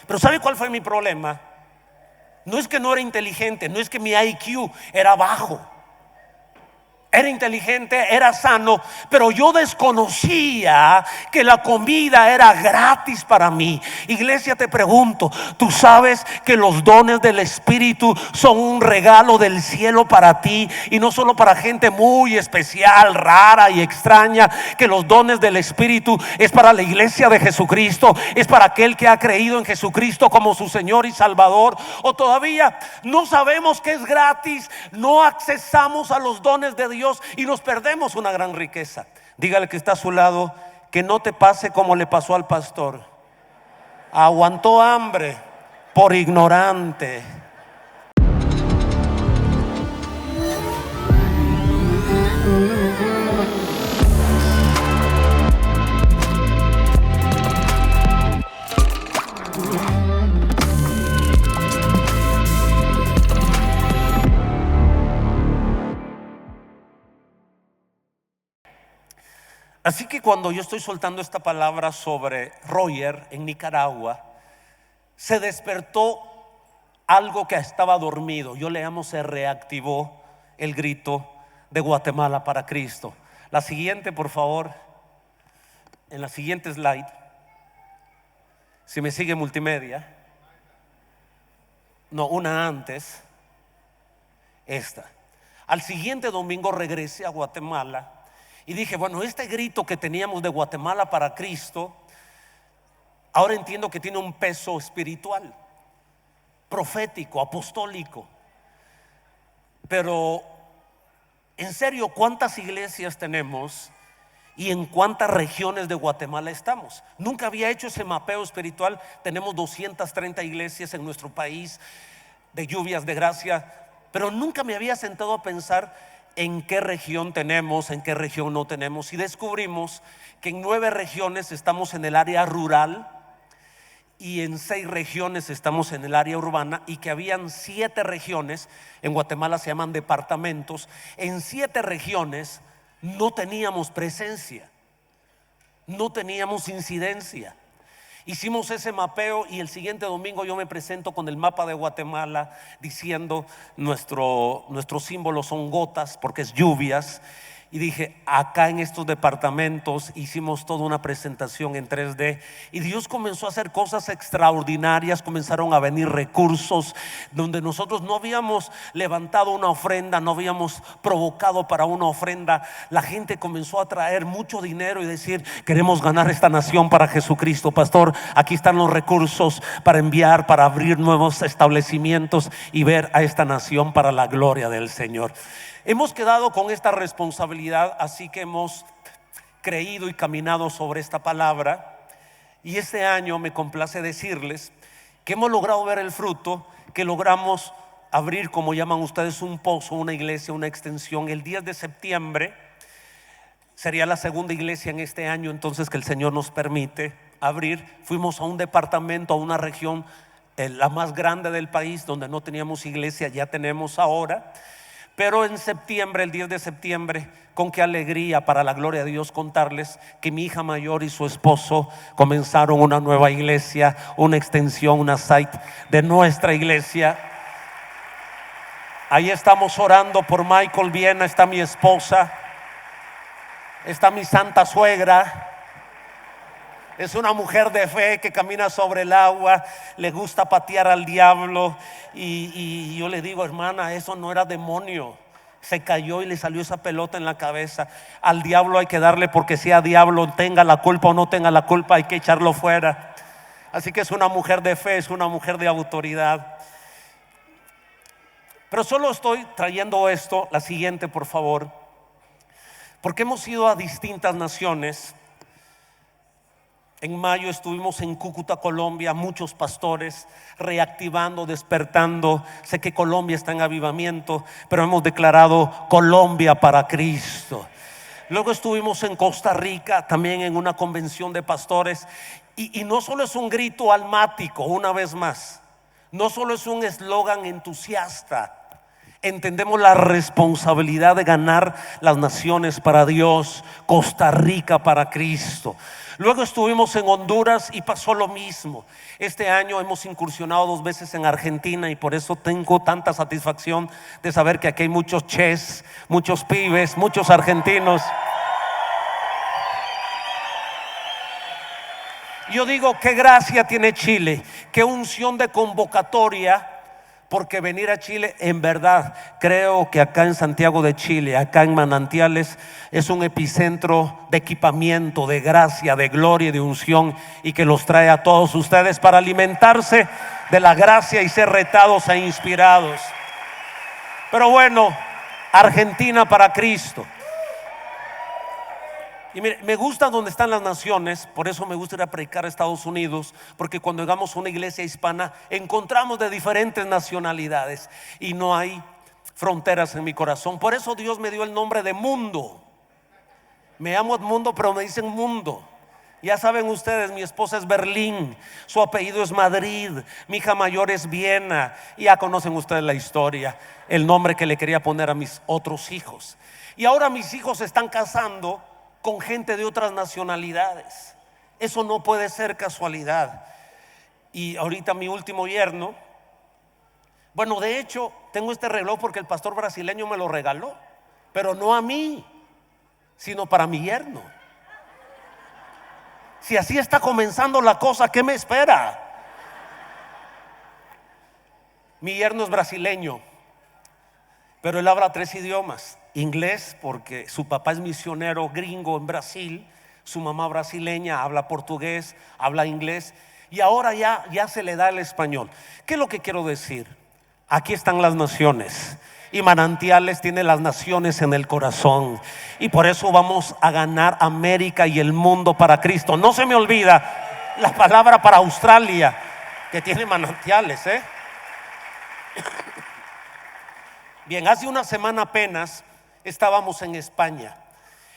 Pero ¿sabe cuál fue mi problema? No es que no era inteligente, no es que mi IQ era bajo. Era inteligente, era sano, pero yo desconocía que la comida era gratis para mí. Iglesia, te pregunto, ¿tú sabes que los dones del Espíritu son un regalo del cielo para ti? Y no solo para gente muy especial, rara y extraña. Que los dones del Espíritu es para la iglesia de Jesucristo, es para aquel que ha creído en Jesucristo como su Señor y Salvador. O todavía no sabemos que es gratis, no accesamos a los dones de Dios y nos perdemos una gran riqueza. Dígale que está a su lado que no te pase como le pasó al pastor. Aguantó hambre por ignorante. Así que cuando yo estoy soltando esta palabra sobre Roger en Nicaragua, se despertó algo que estaba dormido. Yo le llamo, se reactivó el grito de Guatemala para Cristo. La siguiente, por favor. En la siguiente slide, si me sigue multimedia. No, una antes. Esta. Al siguiente domingo regresé a Guatemala y dije, bueno, este grito que teníamos de Guatemala para Cristo, ahora entiendo que tiene un peso espiritual, profético, apostólico. Pero en serio, ¿cuántas iglesias tenemos y en cuántas regiones de Guatemala estamos? Nunca había hecho ese mapeo espiritual. Tenemos 230 iglesias en nuestro país, de lluvias de gracia, pero nunca me había sentado a pensar en qué región tenemos, en qué región no tenemos. Y descubrimos que en 9 regiones estamos en el área rural y en 6 regiones estamos en el área urbana, y que habían 7 regiones, en Guatemala se llaman departamentos. En 7 regiones no teníamos presencia, no teníamos incidencia. Hicimos ese mapeo y el siguiente domingo yo me presento con el mapa de Guatemala diciendo nuestro símbolo son gotas porque es lluvias. Y dije, acá en estos departamentos hicimos toda una presentación en 3D y Dios comenzó a hacer cosas extraordinarias. Comenzaron a venir recursos donde nosotros no habíamos levantado una ofrenda, no habíamos provocado para una ofrenda. La gente comenzó a traer mucho dinero y decir, queremos ganar esta nación para Jesucristo. Pastor, aquí están los recursos para enviar, para abrir nuevos establecimientos y ver a esta nación para la gloria del Señor. Hemos quedado con esta responsabilidad, así que hemos creído y caminado sobre esta palabra. Y este año me complace decirles que hemos logrado ver el fruto, que logramos abrir, como llaman ustedes, un pozo, una iglesia, una extensión. El 10 de septiembre sería la segunda iglesia en este año, entonces, que el Señor nos permite abrir. Fuimos a un departamento, a una región, la más grande del país, donde no teníamos iglesia, ya tenemos ahora. Pero en septiembre, el 10 de septiembre, con qué alegría, para la gloria de Dios, contarles que mi hija mayor y su esposo comenzaron una nueva iglesia, una extensión, una site de nuestra iglesia. Ahí estamos orando por Michael Viena, está mi esposa, está mi santa suegra. Es una mujer de fe que camina sobre el agua, le gusta patear al diablo. Y yo le digo, hermana, eso no era demonio. Se cayó y le salió esa pelota en la cabeza. Al diablo hay que darle, porque sea diablo, tenga la culpa o no tenga la culpa, hay que echarlo fuera. Así que es una mujer de fe, es una mujer de autoridad. Pero solo estoy trayendo esto, la siguiente por favor, porque hemos ido a distintas naciones. En mayo estuvimos en Cúcuta, Colombia, muchos pastores reactivando, despertando. Sé que Colombia está en avivamiento, pero hemos declarado Colombia para Cristo. Luego estuvimos en Costa Rica, también en una convención de pastores. Y no solo es un grito almático, una vez más, no solo es un eslogan entusiasta, Entendemos la responsabilidad de ganar las naciones para Dios, Costa Rica para Cristo. Luego estuvimos en Honduras y pasó lo mismo. Este año hemos incursionado 2 veces en Argentina y por eso tengo tanta satisfacción de saber que aquí hay muchos ches, muchos pibes, muchos argentinos. Yo digo, qué gracia tiene Chile, qué unción de convocatoria, porque venir a Chile, en verdad, creo que acá en Santiago de Chile, acá en Manantiales, es un epicentro de equipamiento, de gracia, de gloria y de unción, y que los trae a todos ustedes para alimentarse de la gracia y ser retados e inspirados. Pero bueno, Argentina para Cristo. Y mire, me gusta donde están las naciones, por eso me gusta ir a predicar a Estados Unidos, porque cuando llegamos a una iglesia hispana encontramos de diferentes nacionalidades y no hay fronteras en mi corazón. Por eso Dios me dio el nombre de Mundo. Me llamo Edmundo, pero me dicen Mundo. Ya saben ustedes, mi esposa es Berlín, su apellido es Madrid, mi hija mayor es Viena, y ya conocen ustedes la historia, el nombre que le quería poner a mis otros hijos. Y ahora mis hijos se están casando con gente de otras nacionalidades. Eso no puede ser casualidad. Y ahorita mi último yerno, bueno, de hecho tengo este reloj porque el pastor brasileño me lo regaló, pero no a mí, sino para mi yerno. Si así está comenzando la cosa, ¿qué me espera? Mi yerno es brasileño, pero él habla 3 idiomas. Inglés, porque su papá es misionero gringo en Brasil, su mamá brasileña, habla portugués, habla inglés, y ahora ya se le da el español. ¿Qué es lo que quiero decir? Aquí están las naciones, y Manantiales tiene las naciones en el corazón, y por eso vamos a ganar América y el mundo para Cristo. No se me olvida la palabra para Australia, que tiene Manantiales, Bien, hace una semana apenas estábamos en España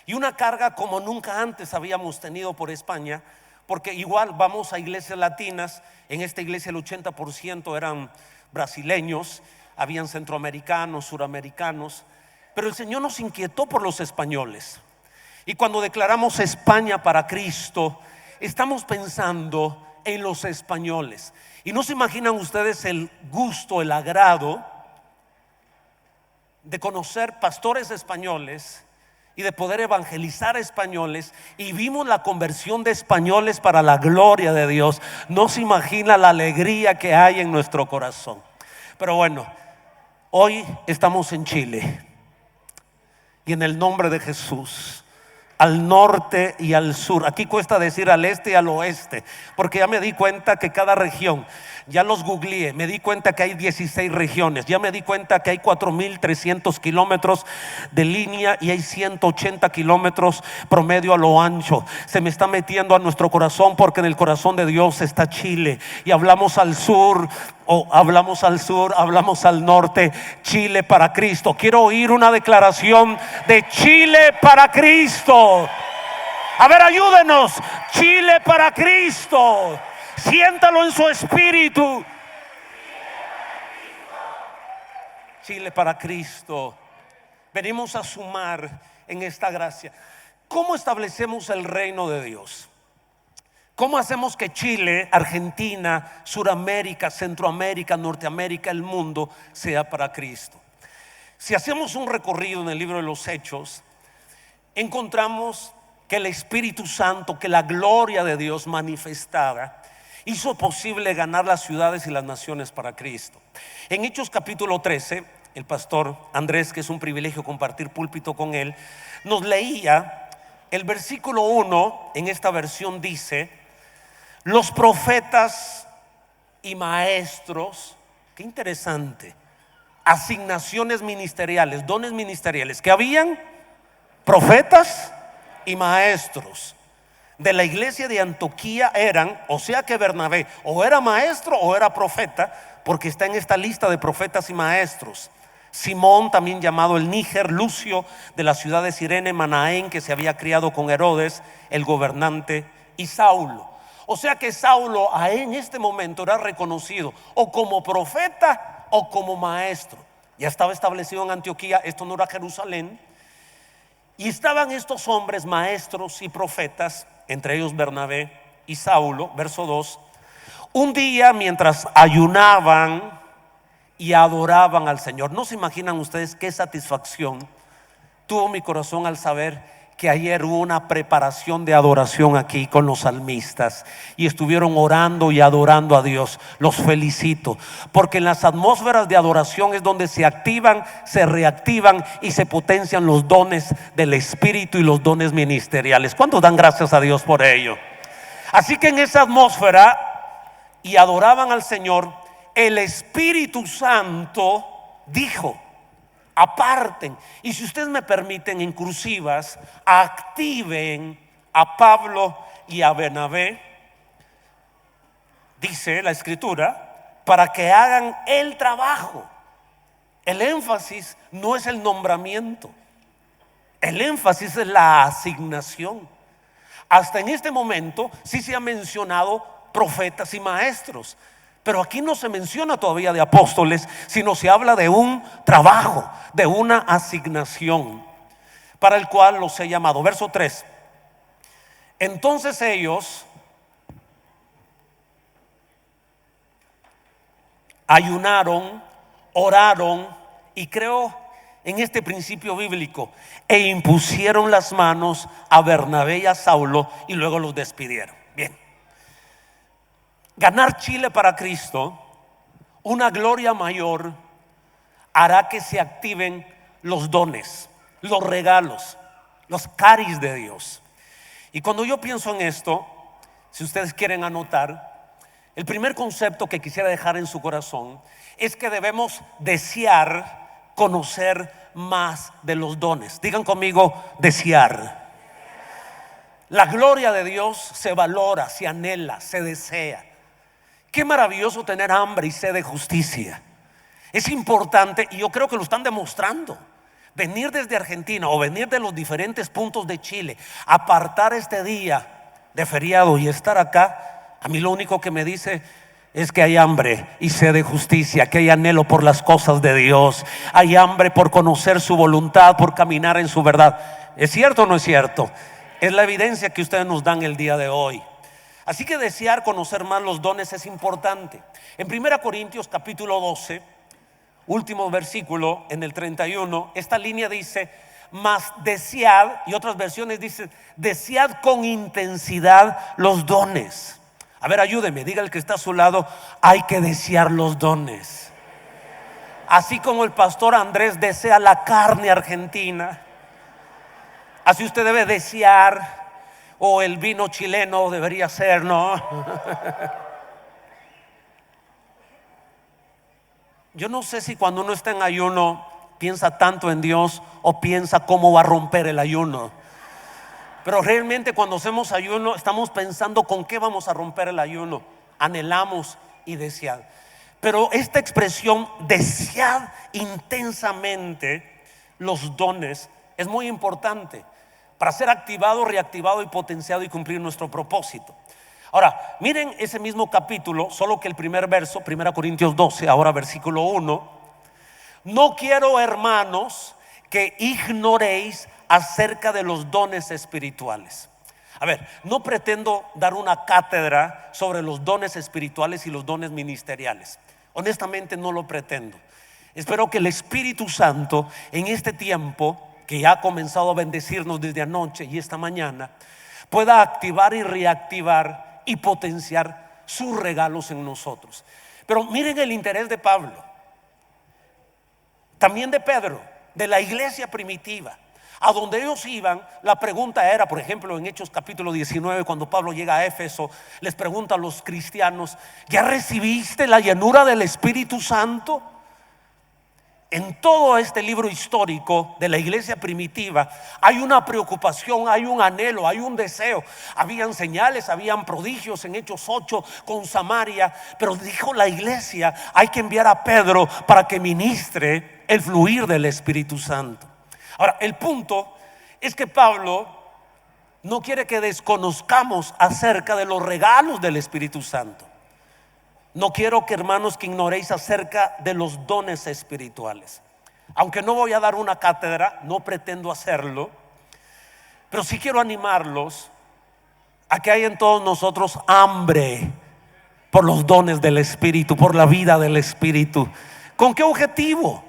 y una carga como nunca antes habíamos tenido por España, porque igual vamos a iglesias latinas. En esta iglesia el 80% eran brasileños, habían centroamericanos, suramericanos, pero el Señor nos inquietó por los españoles. Y cuando declaramos España para Cristo, estamos pensando en los españoles. Y no se imaginan ustedes el gusto, el agrado de conocer pastores españoles y de poder evangelizar españoles, y vimos la conversión de españoles para la gloria de Dios. No se imagina la alegría que hay en nuestro corazón. Pero bueno, hoy estamos en Chile y en el nombre de Jesús, al norte y al sur, aquí cuesta decir al este y al oeste, porque ya me di cuenta que cada región, ya los googleé, me di cuenta que hay 16 regiones, ya me di cuenta que hay 4.300 kilómetros de línea y hay 180 kilómetros promedio a lo ancho. Se me está metiendo a nuestro corazón, porque en el corazón de Dios está Chile, y hablamos al sur, hablamos al norte. Chile para Cristo. Quiero oír una declaración de Chile para Cristo. A ver, ayúdenos. Chile para Cristo. Siéntalo en su espíritu. Chile para Cristo. Venimos a sumar en esta gracia. ¿Cómo establecemos el reino de Dios? ¿Cómo hacemos que Chile, Argentina, Suramérica, Centroamérica, Norteamérica, el mundo sea para Cristo? Si hacemos un recorrido en el libro de los Hechos, encontramos que el Espíritu Santo, que la gloria de Dios manifestada, hizo posible ganar las ciudades y las naciones para Cristo. En Hechos capítulo 13, el pastor Andrés, que es un privilegio compartir púlpito con él, nos leía el versículo 1. En esta versión dice: los profetas y maestros. Qué interesante. Asignaciones ministeriales, dones ministeriales, que habían profetas y maestros de la iglesia de Antioquía eran, o sea que Bernabé o era maestro o era profeta, porque está en esta lista de profetas y maestros. Simón, también llamado el Níger, Lucio de la ciudad de Cirene, Manaén, que se había criado con Herodes el gobernante, y Saulo. O sea que Saulo en este momento era reconocido o como profeta o como maestro. Ya estaba establecido en Antioquía, esto no era Jerusalén. Y estaban estos hombres maestros y profetas, entre ellos Bernabé y Saulo, verso 2. Un día mientras ayunaban y adoraban al Señor. ¿No se imaginan ustedes qué satisfacción tuvo mi corazón al saber que ayer hubo una preparación de adoración aquí con los salmistas y estuvieron orando y adorando a Dios? Los felicito, porque en las atmósferas de adoración es donde se activan, se reactivan y se potencian los dones del Espíritu y los dones ministeriales. ¿Cuántos dan gracias a Dios por ello? Así que en esa atmósfera y adoraban al Señor, el Espíritu Santo dijo: aparten. Y si ustedes me permiten, en cursivas, activen a Pablo y a Bernabé, dice la escritura, para que hagan el trabajo. El énfasis no es el nombramiento, el énfasis es la asignación. Hasta en este momento sí se ha mencionado profetas y maestros, pero aquí no se menciona todavía de apóstoles, sino se habla de un trabajo, de una asignación para el cual los he llamado. Verso 3. Entonces ellos ayunaron, oraron y creo en este principio bíblico, e impusieron las manos a Bernabé y a Saulo y luego los despidieron. Bien. Ganar Chile para Cristo, una gloria mayor, hará que se activen los dones, los regalos, los caris de Dios. Y cuando yo pienso en esto, si ustedes quieren anotar, el primer concepto que quisiera dejar en su corazón es que debemos desear conocer más de los dones. Digan conmigo: desear. La gloria de Dios se valora, se anhela, se desea. Qué maravilloso tener hambre y sed de justicia. Es importante, y yo creo que lo están demostrando. Venir desde Argentina o venir de los diferentes puntos de Chile, apartar este día de feriado y estar acá, a mí lo único que me dice es que hay hambre y sed de justicia, que hay anhelo por las cosas de Dios, hay hambre por conocer su voluntad, por caminar en su verdad. ¿Es cierto o no es cierto? Es la evidencia que ustedes nos dan el día de hoy. Así que desear conocer más los dones es importante. En 1 Corintios capítulo 12, último versículo, en el 31, esta línea dice: mas desead, y otras versiones dicen: desead con intensidad los dones. A ver, ayúdeme, diga el que está a su lado: hay que desear los dones. Así como el pastor Andrés desea la carne argentina, así usted debe desear, o el vino chileno debería ser, ¿no? Yo no sé si cuando uno está en ayuno piensa tanto en Dios o piensa cómo va a romper el ayuno. Pero realmente cuando hacemos ayuno estamos pensando con qué vamos a romper el ayuno. Anhelamos y desear. Pero esta expresión, desear intensamente los dones, es muy importante para ser activado, reactivado y potenciado y cumplir nuestro propósito. Ahora, miren ese mismo capítulo, solo que el primer verso, 1 Corintios 12, ahora versículo 1. No quiero, hermanos, que ignoréis acerca de los dones espirituales. A ver, no pretendo dar una cátedra sobre los dones espirituales y los dones ministeriales. Honestamente no lo pretendo. Espero que el Espíritu Santo en este tiempo, que ya ha comenzado a bendecirnos desde anoche y esta mañana, pueda activar y reactivar y potenciar sus regalos en nosotros. Pero miren el interés de Pablo, también de Pedro, de la iglesia primitiva. A donde ellos iban, la pregunta era, por ejemplo, en Hechos capítulo 19, cuando Pablo llega a Éfeso, les pregunta a los cristianos: ¿ya recibiste la llenura del Espíritu Santo? En todo este libro histórico de la iglesia primitiva hay una preocupación, hay un anhelo, hay un deseo. Habían señales, habían prodigios en Hechos 8 con Samaria, pero dijo la iglesia: hay que enviar a Pedro para que ministre el fluir del Espíritu Santo. Ahora, el punto es que Pablo no quiere que desconozcamos acerca de los regalos del Espíritu Santo. No quiero que, hermanos, que ignoréis acerca de los dones espirituales. Aunque no voy a dar una cátedra, no pretendo hacerlo, pero sí quiero animarlos a que haya en todos nosotros hambre por los dones del Espíritu, por la vida del Espíritu. ¿Con qué objetivo?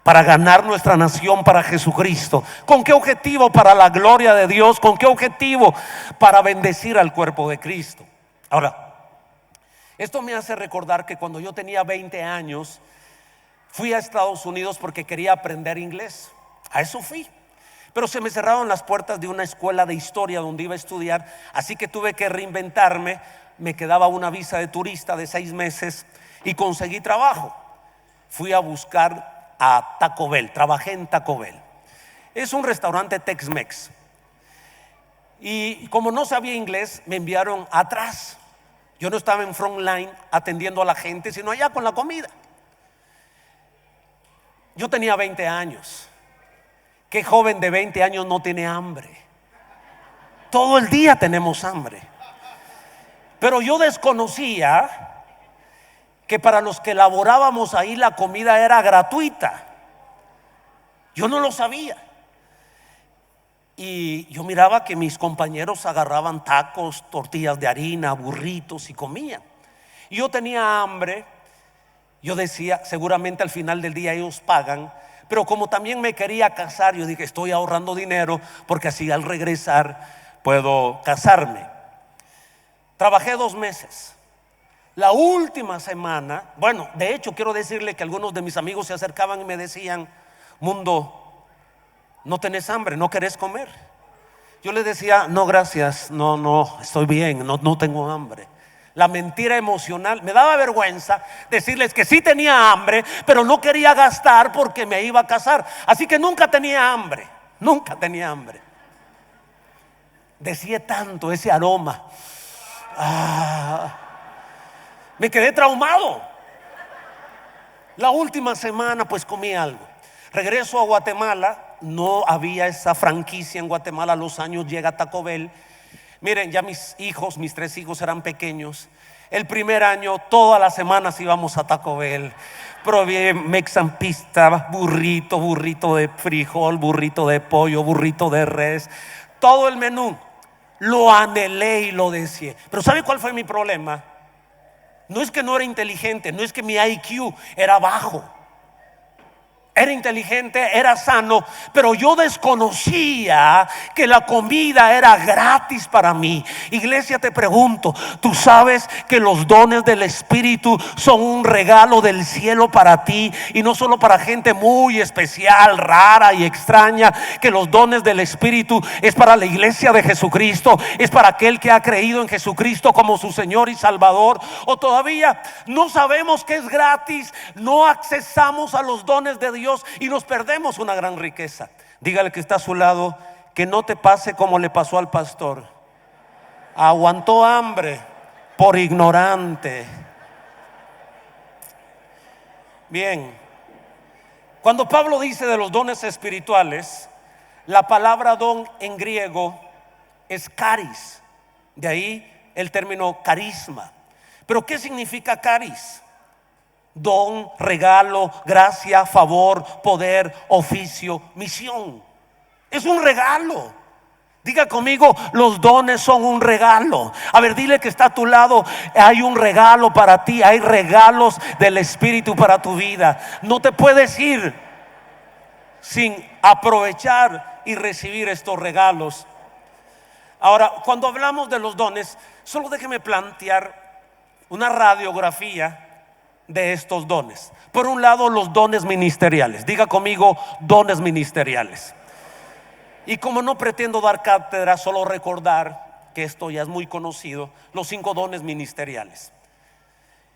Para ganar nuestra nación para Jesucristo. ¿Con qué objetivo? Para la gloria de Dios. ¿Con qué objetivo? Para bendecir al cuerpo de Cristo. Ahora, esto me hace recordar que cuando yo tenía 20 años fui a Estados Unidos porque quería aprender inglés. A eso fui. Pero se me cerraron las puertas de una escuela de historia donde iba a estudiar, así que tuve que reinventarme. Me quedaba una visa de turista de 6 meses y conseguí trabajo. Fui a buscar a Taco Bell, trabajé en Taco Bell. Es un restaurante Tex-Mex. Y como no sabía inglés, me enviaron atrás. Yo no estaba en front line atendiendo a la gente, sino allá con la comida. Yo tenía 20 años. ¿Qué joven de 20 años no tiene hambre? Todo el día tenemos hambre. Pero yo desconocía que para los que laborábamos ahí la comida era gratuita. Yo no lo sabía. Y yo miraba que mis compañeros agarraban tacos, tortillas de harina, burritos y comían. Y yo tenía hambre. Yo decía, seguramente al final del día ellos pagan. Pero como también me quería casar, yo dije, estoy ahorrando dinero porque así al regresar puedo casarme. Trabajé 2 meses. La última semana, bueno, de hecho quiero decirle que algunos de mis amigos se acercaban y me decían, Mundo, ¿no tenés hambre? ¿No querés comer? Yo les decía, no gracias, no, estoy bien, no tengo hambre. La mentira emocional, me daba vergüenza decirles que sí tenía hambre, pero no quería gastar porque me iba a casar. Así que nunca tenía hambre, nunca tenía hambre. Decía tanto ese aroma. Me quedé traumado. La última semana pues comí algo. Regreso a Guatemala. No había esa franquicia en Guatemala. A los años llega Taco Bell. Miren, ya mis 3 hijos eran pequeños. El primer año todas las semanas íbamos a Taco Bell. Probé Mexican Pista, burrito de frijol, burrito de pollo, burrito de res. Todo el menú. Lo anhelé y lo deseé. Pero ¿sabe cuál fue mi problema? No es que no era inteligente, no es que mi IQ era bajo. Era inteligente, era sano, pero yo desconocía que la comida era gratis para mí. Iglesia, te pregunto, ¿tú sabes que los dones del Espíritu son un regalo del cielo para ti? Y no solo para gente muy especial, rara y extraña. Que los dones del Espíritu es para la iglesia de Jesucristo, es para aquel que ha creído en Jesucristo como su Señor y Salvador. O todavía no sabemos que es gratis, no accesamos a los dones de Dios y nos perdemos una gran riqueza. Dígale que está a su lado que no te pase como le pasó al pastor. Aguantó hambre por ignorante. Bien, cuando Pablo dice de los dones espirituales, la palabra don en griego es caris. De ahí el término carisma. Pero ¿qué significa caris? Don, regalo, gracia, favor, poder, oficio, misión. Es un regalo. Diga conmigo, los dones son un regalo. A ver, dile que está a tu lado, hay un regalo para ti. Hay regalos del Espíritu para tu vida. No te puedes ir sin aprovechar y recibir estos regalos. Ahora, cuando hablamos de los dones, solo déjeme plantear una radiografía de estos dones. Por un lado, los dones ministeriales. Diga conmigo, dones ministeriales. Y como no pretendo dar cátedra, solo recordar que esto ya es muy conocido, los 5 dones ministeriales.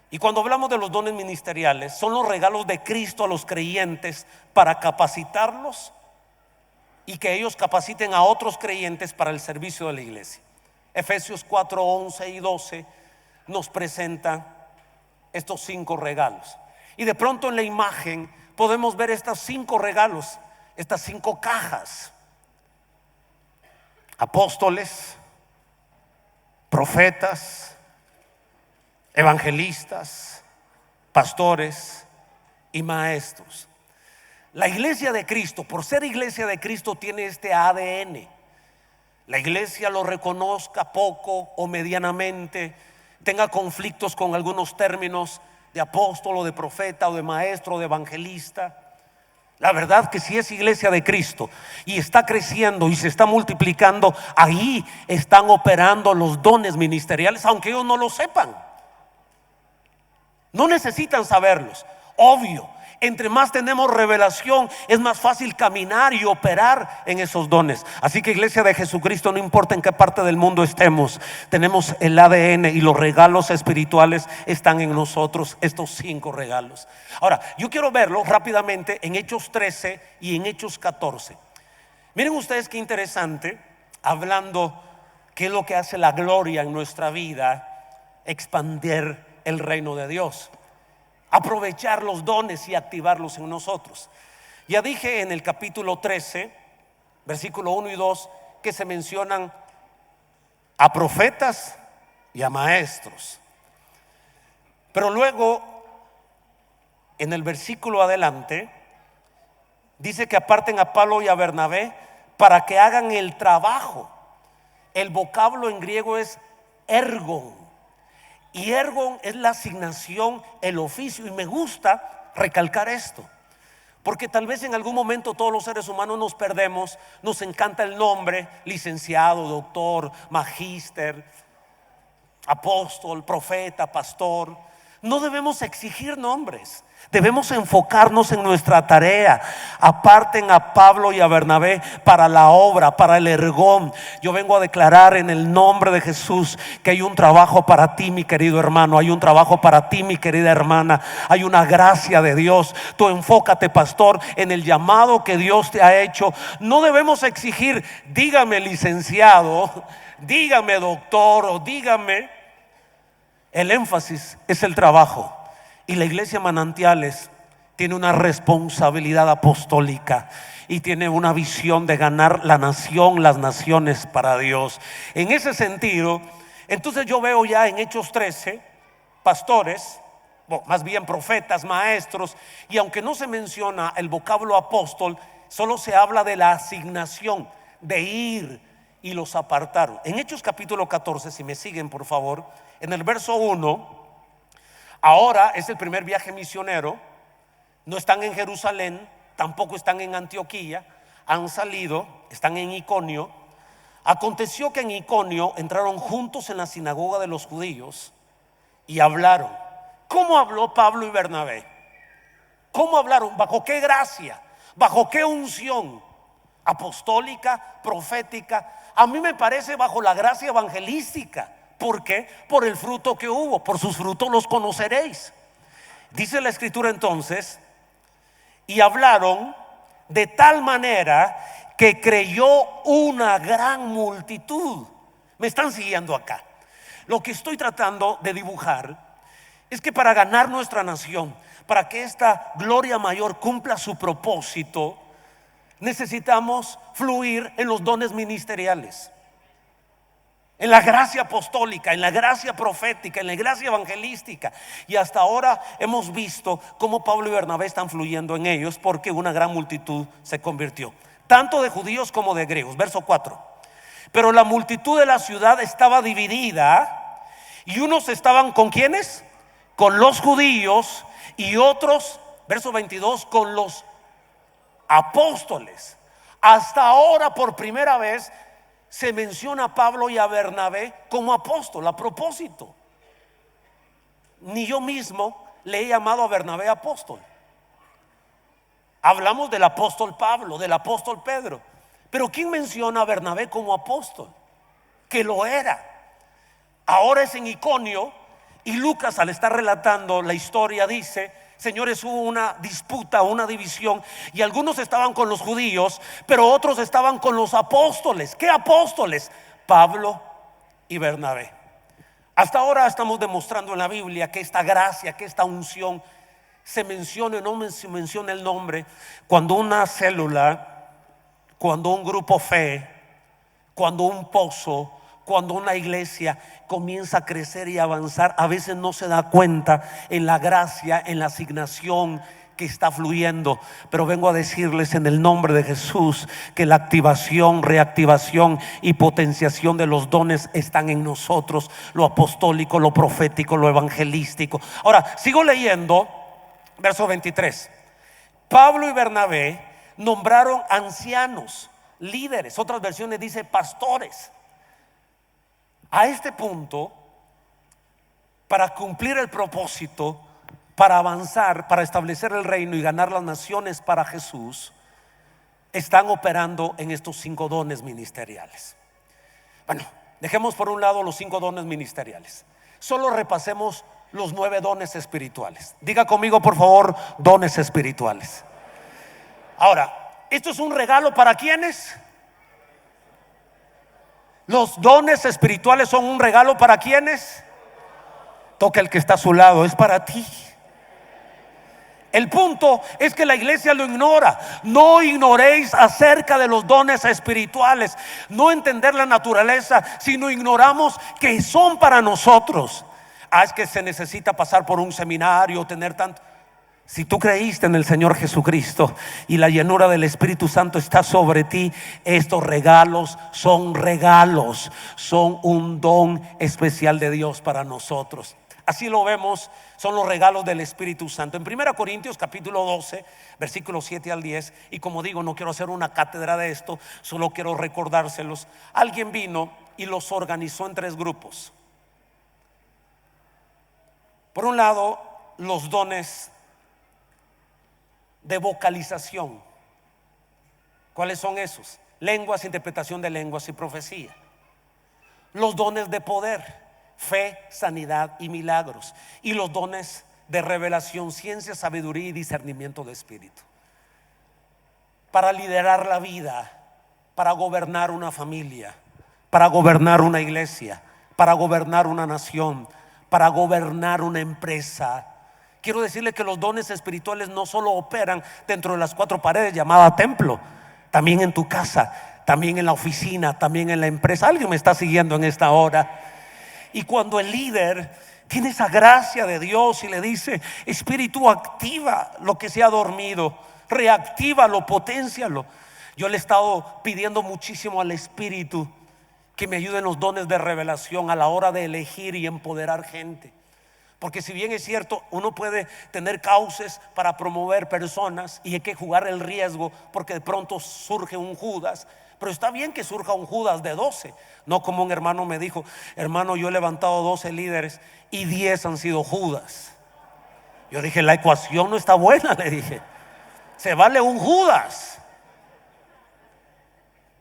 Y cuando hablamos de los dones ministeriales, son los regalos de Cristo a los creyentes para capacitarlos y que ellos capaciten a otros creyentes para el servicio de la iglesia. Efesios 4, 11 y 12 nos presenta estos 5 regalos. Y de pronto en la imagen podemos ver estos 5 regalos, estas 5 cajas: apóstoles, profetas, evangelistas, pastores y maestros. La iglesia de Cristo, por ser iglesia de Cristo, tiene este ADN. La iglesia lo reconozca poco o medianamente, tenga conflictos con algunos términos de apóstol o de profeta o de maestro o de evangelista. La verdad que si es iglesia de Cristo y está creciendo y se está multiplicando, ahí están operando los dones ministeriales, aunque ellos no lo sepan. No necesitan saberlos. Obvio, entre más tenemos revelación, es más fácil caminar y operar en esos dones. Así que iglesia de Jesucristo, no importa en qué parte del mundo estemos, tenemos el ADN y los regalos espirituales están en nosotros, estos 5 regalos. Ahora, yo quiero verlo rápidamente en Hechos 13 y en Hechos 14. Miren ustedes qué interesante, hablando qué es lo que hace la gloria en nuestra vida, expandir el reino de Dios, aprovechar los dones y activarlos en nosotros. Ya dije en el capítulo 13, versículo 1 y 2, que se mencionan a profetas y a maestros. Pero luego, en el versículo adelante, dice que aparten a Pablo y a Bernabé para que hagan el trabajo. El vocablo en griego es ergon. Y ergon es la asignación, el oficio. Y me gusta recalcar esto, porque tal vez en algún momento todos los seres humanos nos perdemos. Nos encanta el nombre, licenciado, doctor, magíster, apóstol, profeta, pastor. No debemos exigir nombres, debemos enfocarnos en nuestra tarea. Aparten a Pablo y a Bernabé para la obra, para el ergón. Yo vengo a declarar en el nombre de Jesús que hay un trabajo para ti, mi querido hermano. Hay un trabajo para ti, mi querida hermana. Hay una gracia de Dios. Tú enfócate, pastor, en el llamado que Dios te ha hecho. No debemos exigir, dígame licenciado, dígame doctor o dígame. El énfasis es el trabajo. Y la iglesia Manantiales tiene una responsabilidad apostólica y tiene una visión de ganar la nación, las naciones para Dios. En ese sentido, entonces yo veo ya en Hechos 13 pastores, más bien profetas, maestros, y aunque no se menciona el vocablo apóstol, solo se habla de la asignación de ir, y los apartaron. En Hechos capítulo 14, si me siguen por favor, en el verso 1, ahora es el primer viaje misionero. No están en Jerusalén, tampoco están en Antioquía, han salido, están en Iconio. Aconteció que en Iconio entraron juntos en la sinagoga de los judíos y hablaron. ¿Cómo habló Pablo y Bernabé? ¿Cómo hablaron? ¿Bajo qué gracia? ¿Bajo qué unción? Apostólica, profética. A mí me parece bajo la gracia evangelística. ¿Por qué? Por el fruto que hubo. Por sus frutos los conoceréis. Dice la escritura entonces, y hablaron de tal manera que creyó una gran multitud. Me están siguiendo acá. Lo que estoy tratando de dibujar es que para ganar nuestra nación, para que esta gloria mayor cumpla su propósito, necesitamos fluir en los dones ministeriales, en la gracia apostólica, en la gracia profética, en la gracia evangelística. Y hasta ahora hemos visto cómo Pablo y Bernabé están fluyendo en ellos, porque una gran multitud se convirtió, tanto de judíos como de griegos. Verso 4. Pero la multitud de la ciudad estaba dividida, y unos estaban con ¿quiénes? Con los judíos, y otros, verso 22, con los apóstoles. Hasta ahora por primera vez se menciona a Pablo y a Bernabé como apóstol. A propósito, ni yo mismo le he llamado a Bernabé apóstol. Hablamos del apóstol Pablo, del apóstol Pedro, pero ¿quién menciona a Bernabé como apóstol? Que lo era. Ahora es en Iconio, y Lucas, al estar relatando la historia, dice: señores, hubo una disputa, una división, y algunos estaban con los judíos, pero otros estaban con los apóstoles. ¿Qué apóstoles? Pablo y Bernabé. Hasta ahora estamos demostrando en la Biblia que esta gracia, que esta unción se menciona o no se menciona el nombre, cuando una célula, cuando un grupo fe, cuando un pozo, Cuando una iglesia comienza a crecer y avanzar, a veces no se da cuenta en la gracia, en la asignación que está fluyendo. Pero vengo a decirles en el nombre de Jesús que la activación, reactivación y potenciación de los dones están en nosotros: lo apostólico, lo profético, lo evangelístico. Ahora sigo leyendo, verso 23. Pablo y Bernabé nombraron ancianos, líderes, otras versiones dice pastores. A este punto, para cumplir el propósito, para avanzar, para establecer el reino y ganar las naciones para Jesús, están operando en estos 5 dones ministeriales. Bueno, dejemos por un lado los 5 dones ministeriales. Solo repasemos los 9 dones espirituales. Diga conmigo, por favor, dones espirituales. Ahora, ¿esto es un regalo para quiénes? Los dones espirituales son un regalo para quiénes. Toca el que está a su lado, es para ti. El punto es que la iglesia lo ignora. No ignoréis acerca de los dones espirituales. No entender la naturaleza, sino ignoramos que son para nosotros. Es que se necesita pasar por un seminario, tener tanto. Si tú creíste en el Señor Jesucristo y la llenura del Espíritu Santo está sobre ti, estos regalos, son un don especial de Dios para nosotros. Así lo vemos, son los regalos del Espíritu Santo. En 1 Corintios capítulo 12, versículos 7 al 10. Y como digo, no quiero hacer una cátedra de esto, solo quiero recordárselos. Alguien vino y los organizó en 3 grupos. Por un lado, los dones de vocalización. ¿Cuáles son esos? Lenguas, interpretación de lenguas y profecía. Los dones de poder: fe, sanidad y milagros. Y los dones de revelación, ciencia, sabiduría y discernimiento de espíritu. Para liderar la vida, para gobernar una familia, para gobernar una iglesia, para gobernar una nación, para gobernar una empresa. Quiero decirle que los dones espirituales no solo operan dentro de las 4 paredes llamada templo, también en tu casa, también en la oficina, también en la empresa. Alguien me está siguiendo en esta hora. Y cuando el líder tiene esa gracia de Dios y le dice: Espíritu, activa lo que se ha dormido, reactívalo, potencialo. Yo le he estado pidiendo muchísimo al Espíritu que me ayude en los dones de revelación a la hora de elegir y empoderar gente. Porque si bien es cierto, uno puede tener cauces para promover personas y hay que jugar el riesgo, porque de pronto surge un Judas. Pero está bien que surja un Judas de 12. No como un hermano me dijo: hermano, yo he levantado 12 líderes y 10 han sido Judas. Yo dije: la ecuación no está buena, le dije. Se vale un Judas.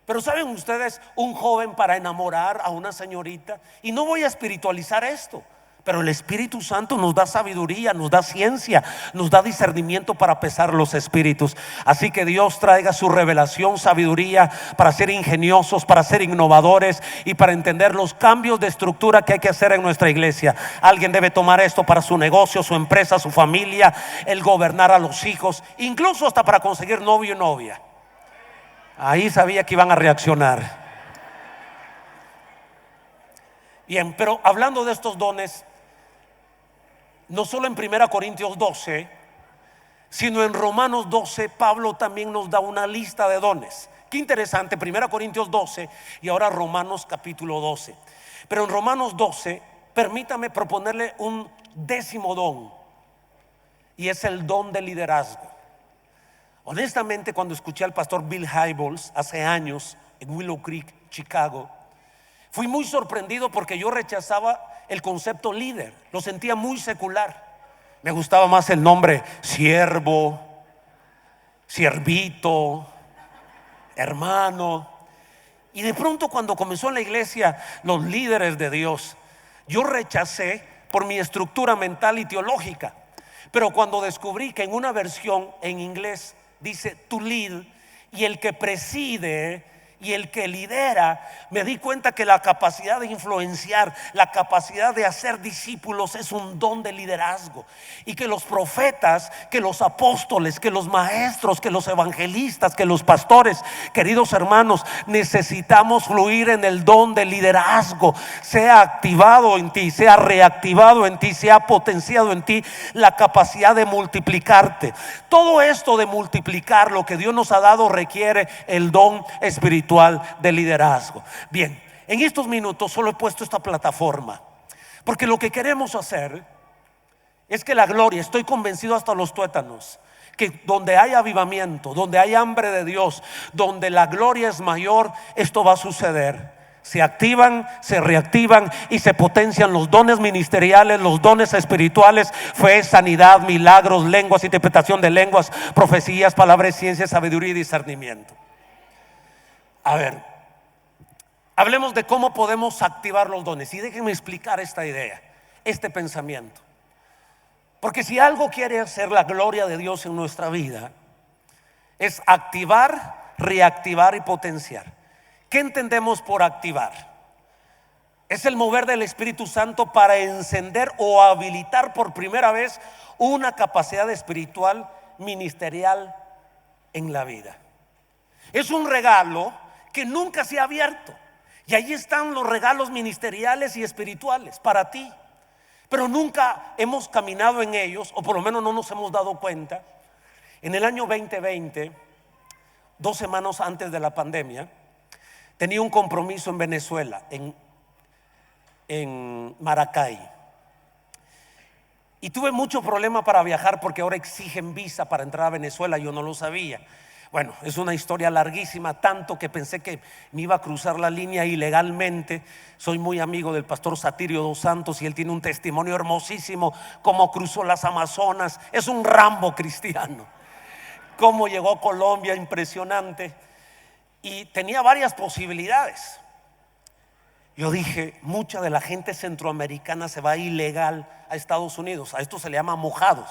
Pero ¿saben ustedes? Un joven para enamorar a una señorita, y no voy a espiritualizar esto, pero el Espíritu Santo nos da sabiduría, nos da ciencia, nos da discernimiento para pesar los espíritus. Así que Dios traiga su revelación, sabiduría para ser ingeniosos, para ser innovadores y para entender los cambios de estructura que hay que hacer en nuestra iglesia. Alguien debe tomar esto para su negocio, su empresa, su familia, el gobernar a los hijos, incluso hasta para conseguir novio y novia. Ahí sabía que iban a reaccionar. Bien, pero hablando de estos dones, no solo en 1 Corintios 12, sino en Romanos 12, Pablo también nos da una lista de dones. Qué interesante, 1 Corintios 12 y ahora Romanos capítulo 12. Pero en Romanos 12, permítame proponerle un 10º don, y es el don de liderazgo. Honestamente, cuando escuché al pastor Bill Hybels hace años en Willow Creek, Chicago, fui muy sorprendido porque yo rechazaba el concepto líder, lo sentía muy secular. Me gustaba más el nombre siervo, siervito, hermano. Y de pronto, cuando comenzó en la iglesia los líderes de Dios, yo rechacé por mi estructura mental y teológica. Pero cuando descubrí que en una versión en inglés dice to lead, y el que preside Y el que lidera, me di cuenta que la capacidad de influenciar, la capacidad de hacer discípulos es un don de liderazgo. Y que los profetas, que los apóstoles, que los maestros, que los evangelistas, que los pastores, queridos hermanos, necesitamos fluir en el don de liderazgo. Sea activado en ti, sea reactivado en ti, sea potenciado en ti la capacidad de multiplicarte. Todo esto de multiplicar lo que Dios nos ha dado requiere el don espiritual de liderazgo. Bien, en estos minutos solo he puesto esta plataforma porque lo que queremos hacer es que la gloria, estoy convencido hasta los tuétanos, que donde hay avivamiento, donde hay hambre de Dios, donde la gloria es mayor, esto va a suceder. Se activan, se reactivan y se potencian los dones ministeriales, los dones espirituales, fe, sanidad, milagros, lenguas, interpretación de lenguas, profecías, palabras, ciencia, sabiduría y discernimiento. A ver, hablemos de cómo podemos activar los dones. Y déjenme explicar esta idea, este pensamiento. Porque si algo quiere hacer la gloria de Dios en nuestra vida, es activar, reactivar y potenciar. ¿Qué entendemos por activar? Es el mover del Espíritu Santo para encender o habilitar por primera vez una capacidad espiritual ministerial en la vida. Es un regalo que nunca se ha abierto. Y ahí están los regalos ministeriales y espirituales para ti. Pero nunca hemos caminado en ellos, o por lo menos no nos hemos dado cuenta. En el año 2020, 2 semanas antes de la pandemia, tenía un compromiso en Venezuela, en Maracay. Y tuve mucho problema para viajar porque ahora exigen visa para entrar a Venezuela. Yo no lo sabía. Bueno, es una historia larguísima, tanto que pensé que me iba a cruzar la línea ilegalmente. Soy muy amigo del pastor Satirio dos Santos y él tiene un testimonio hermosísimo, cómo cruzó las Amazonas. Es un Rambo cristiano. Cómo llegó a Colombia, impresionante. Y tenía varias posibilidades. Yo dije, mucha de la gente centroamericana se va ilegal a Estados Unidos. A esto se le llama mojados.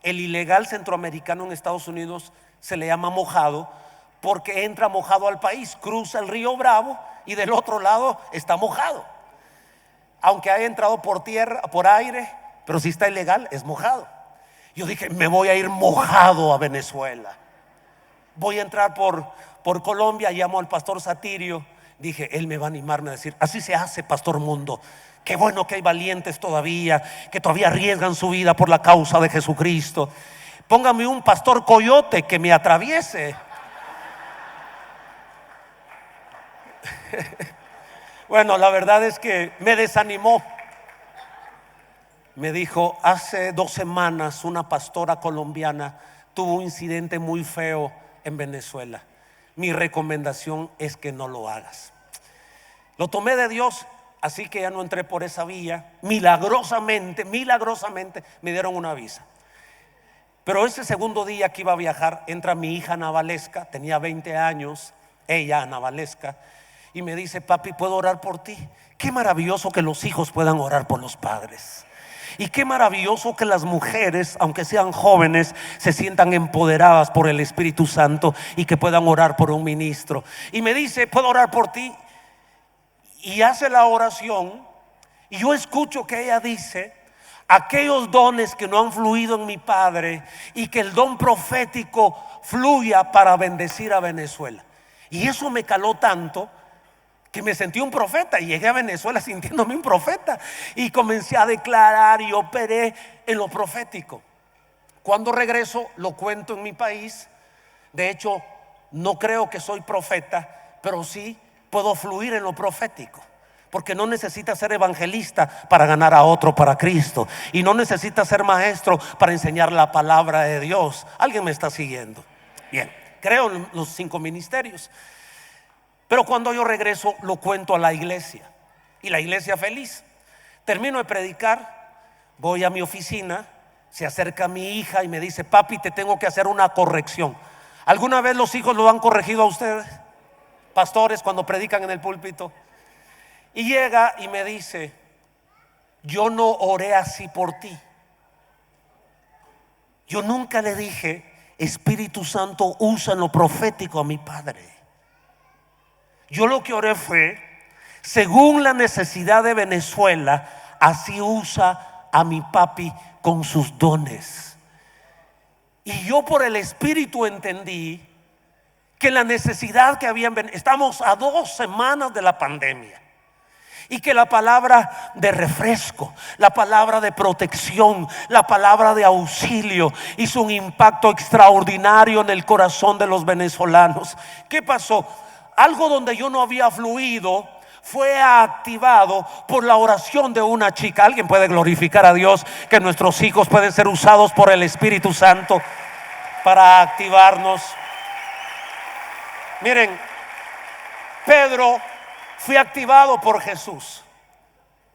El ilegal centroamericano en Estados Unidos se le llama mojado porque entra mojado al país, cruza el río Bravo y del otro lado está mojado. Aunque haya entrado por tierra, por aire, pero si está ilegal es mojado. Yo dije, me voy a ir mojado a Venezuela. Voy a entrar por Colombia, llamo al pastor Satirio. Dije, él me va a animarme a decir, así se hace, Pastor Mundo. Qué bueno que hay valientes todavía, que todavía arriesgan su vida por la causa de Jesucristo. Póngame un pastor coyote que me atraviese. Bueno, la verdad es que me desanimó. Me dijo, hace 2 semanas una pastora colombiana tuvo un incidente muy feo en Venezuela. Mi recomendación es que no lo hagas. Lo tomé de Dios, así que ya no entré por esa vía. Milagrosamente me dieron una visa. Pero ese segundo día que iba a viajar, entra mi hija Ana Valesca, tenía 20 años, ella Ana Valesca, y me dice, papi, ¿puedo orar por ti? Qué maravilloso que los hijos puedan orar por los padres. Y qué maravilloso que las mujeres, aunque sean jóvenes, se sientan empoderadas por el Espíritu Santo y que puedan orar por un ministro. Y me dice, ¿puedo orar por ti? Y hace la oración y yo escucho que ella dice, aquellos dones que no han fluido en mi padre y que el don profético fluya para bendecir a Venezuela. Y eso me caló tanto que me sentí un profeta y llegué a Venezuela sintiéndome un profeta y comencé a declarar y operé en lo profético. Cuando regreso lo cuento en mi país. De hecho, no creo que soy profeta, pero sí puedo fluir en lo profético. Porque no necesitas ser evangelista para ganar a otro para Cristo. Y no necesitas ser maestro para enseñar la palabra de Dios. ¿Alguien me está siguiendo? Bien, creo en los 5 ministerios. Pero cuando yo regreso lo cuento a la iglesia. Y la iglesia feliz. Termino de predicar, voy a mi oficina, se acerca mi hija y me dice, papi, te tengo que hacer una corrección. ¿Alguna vez los hijos lo han corregido a ustedes? Pastores, cuando predican en el púlpito. Y llega y me dice, yo no oré así por ti. Yo nunca le dije, Espíritu Santo, usa en lo profético a mi padre. Yo lo que oré fue: según la necesidad de Venezuela, así usa a mi papi con sus dones. Y yo por el Espíritu entendí que la necesidad que había estamos a 2 semanas de la pandemia, y que la palabra de refresco, la palabra de protección, la palabra de auxilio hizo un impacto extraordinario en el corazón de los venezolanos. ¿Qué pasó? Algo donde yo no había fluido fue activado por la oración de una chica. Alguien puede glorificar a Dios que nuestros hijos pueden ser usados por el Espíritu Santo para activarnos. Miren, Pedro fue activado por Jesús,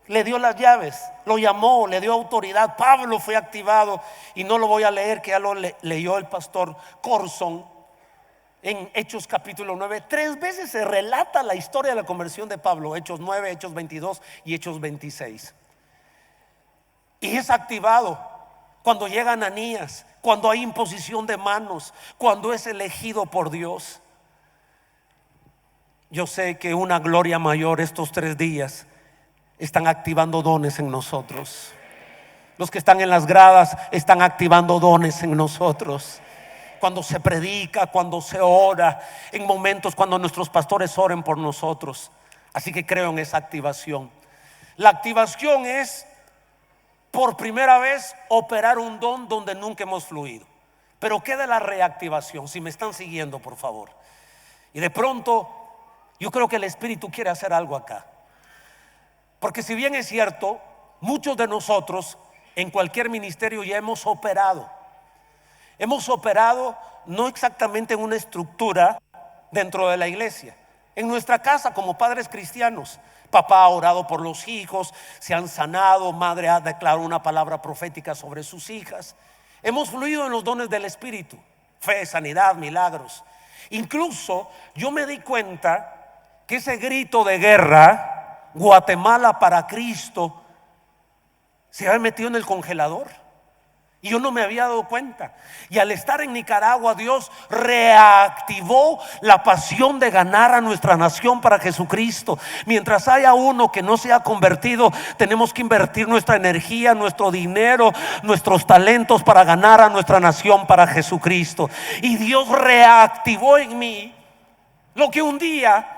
le dio las llaves, lo llamó, le dio autoridad. Pablo fue activado, y no lo voy a leer, que ya lo leyó el pastor Corson en Hechos capítulo 9. 3 veces se relata la historia de la conversión de Pablo: Hechos 9, Hechos 22 y Hechos 26. Y es activado cuando llega Ananías, cuando hay imposición de manos, cuando es elegido por Dios. Yo sé que una gloria mayor estos 3 días están activando dones en nosotros. Los que están en las gradas están activando dones en nosotros. Cuando se predica, cuando se ora, en momentos cuando nuestros pastores oren por nosotros. Así que creo en esa activación. La activación es, por primera vez, operar un don donde nunca hemos fluido. Pero ¿qué de la reactivación? Si me están siguiendo, por favor. Y de pronto yo creo que el Espíritu quiere hacer algo acá. Porque si bien es cierto, muchos de nosotros en cualquier ministerio ya hemos operado. Hemos operado no exactamente en una estructura dentro de la iglesia. En nuestra casa, como padres cristianos, papá ha orado por los hijos, se han sanado, madre ha declarado una palabra profética sobre sus hijas. Hemos fluido en los dones del Espíritu: fe, sanidad, milagros. Incluso yo me di cuenta que ese grito de guerra, Guatemala para Cristo, se había metido en el congelador y yo no me había dado cuenta. Y al estar en Nicaragua, Dios reactivó la pasión de ganar a nuestra nación para Jesucristo. Mientras haya uno que no se ha convertido, tenemos que invertir nuestra energía, nuestro dinero, nuestros talentos para ganar a nuestra nación para Jesucristo. Y Dios reactivó en mí lo que un día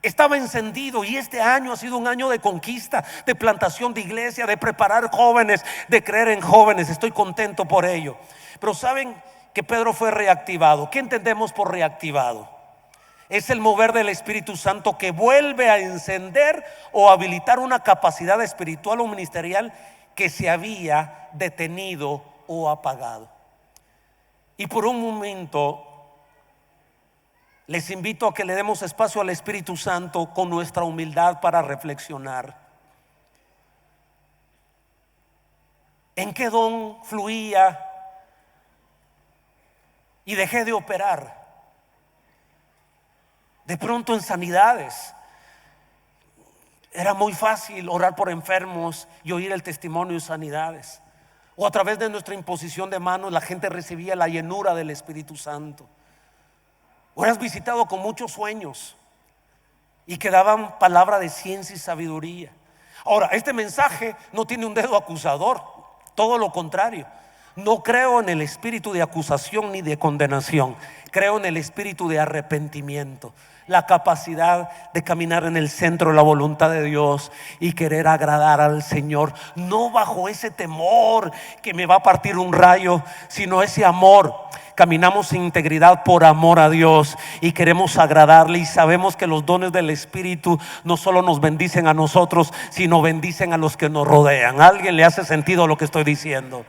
estaba encendido. Y este año ha sido un año de conquista, de plantación de iglesia, de preparar jóvenes, de creer en jóvenes. Estoy contento por ello. Pero saben que Pedro fue reactivado. ¿Qué entendemos por reactivado? Es el mover del Espíritu Santo que vuelve a encender o habilitar una capacidad espiritual o ministerial que se había detenido o apagado. Y por un momento les invito a que le demos espacio al Espíritu Santo con nuestra humildad para reflexionar. ¿En qué don fluía y dejé de operar? De pronto en sanidades. Era muy fácil orar por enfermos y oír el testimonio de sanidades. O a través de nuestra imposición de manos la gente recibía la llenura del Espíritu Santo. O eras visitado con muchos sueños y que daban palabra de ciencia y sabiduría. Ahora, este mensaje no tiene un dedo acusador, todo lo contrario. No creo en el espíritu de acusación ni de condenación. Creo en el espíritu de arrepentimiento, la capacidad de caminar en el centro de la voluntad de Dios y querer agradar al Señor, no bajo ese temor que me va a partir un rayo, sino ese amor. Caminamos en integridad por amor a Dios y queremos agradarle, y sabemos que los dones del Espíritu no solo nos bendicen a nosotros, sino bendicen a los que nos rodean. ¿A alguien le hace sentido lo que estoy diciendo?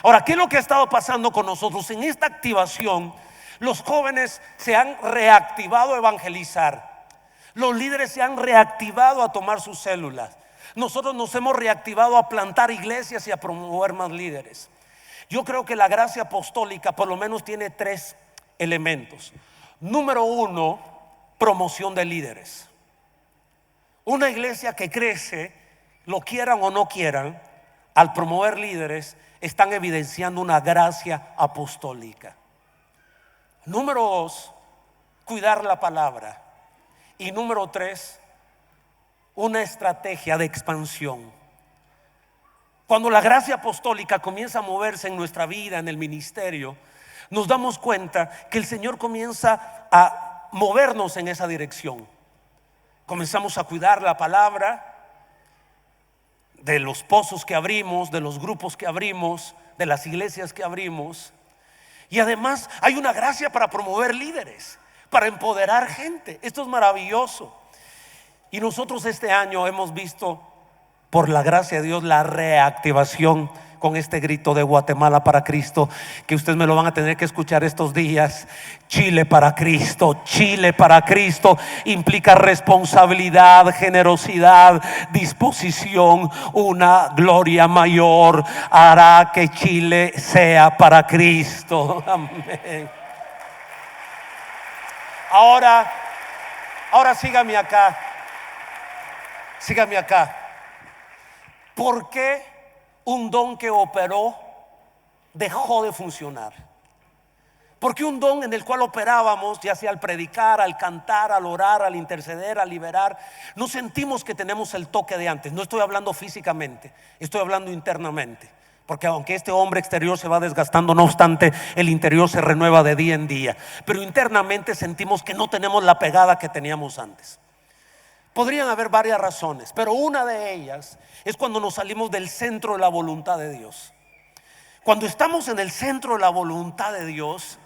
Ahora, ¿qué es lo que ha estado pasando con nosotros? En esta activación, los jóvenes se han reactivado a evangelizar. Los líderes se han reactivado a tomar sus células. Nosotros nos hemos reactivado a plantar iglesias y a promover más líderes. Yo creo que la gracia apostólica por lo menos tiene 3 elementos. Número 1, promoción de líderes. Una iglesia que crece, lo quieran o no quieran, al promover líderes, están evidenciando una gracia apostólica. Número 2, cuidar la palabra. Y número 3, una estrategia de expansión. Cuando la gracia apostólica comienza a moverse en nuestra vida, en el ministerio, nos damos cuenta que el Señor comienza a movernos en esa dirección. Comenzamos a cuidar la palabra, de los pozos que abrimos, de los grupos que abrimos, de las iglesias que abrimos. Y además hay una gracia para promover líderes, para empoderar gente. Esto es maravilloso. Y nosotros este año hemos visto, por la gracia de Dios, la reactivación con este grito de Guatemala para Cristo, que ustedes me lo van a tener que escuchar estos días. Chile para Cristo. Chile para Cristo implica responsabilidad, generosidad, disposición. Una gloria mayor hará que Chile sea para Cristo. Amén. Ahora sígame acá. Sígame acá. ¿Por qué un don que operó dejó de funcionar? Porque un don en el cual operábamos, ya sea al predicar, al cantar, al orar, al interceder, al liberar, no sentimos que tenemos el toque de antes. No estoy hablando físicamente, estoy hablando internamente. Porque aunque este hombre exterior se va desgastando, no obstante, el interior se renueva de día en día. Pero internamente sentimos que no tenemos la pegada que teníamos antes. Podrían haber varias razones, pero una de ellas es cuando nos salimos del centro de la voluntad de Dios. Cuando estamos en el centro de la voluntad de Dios,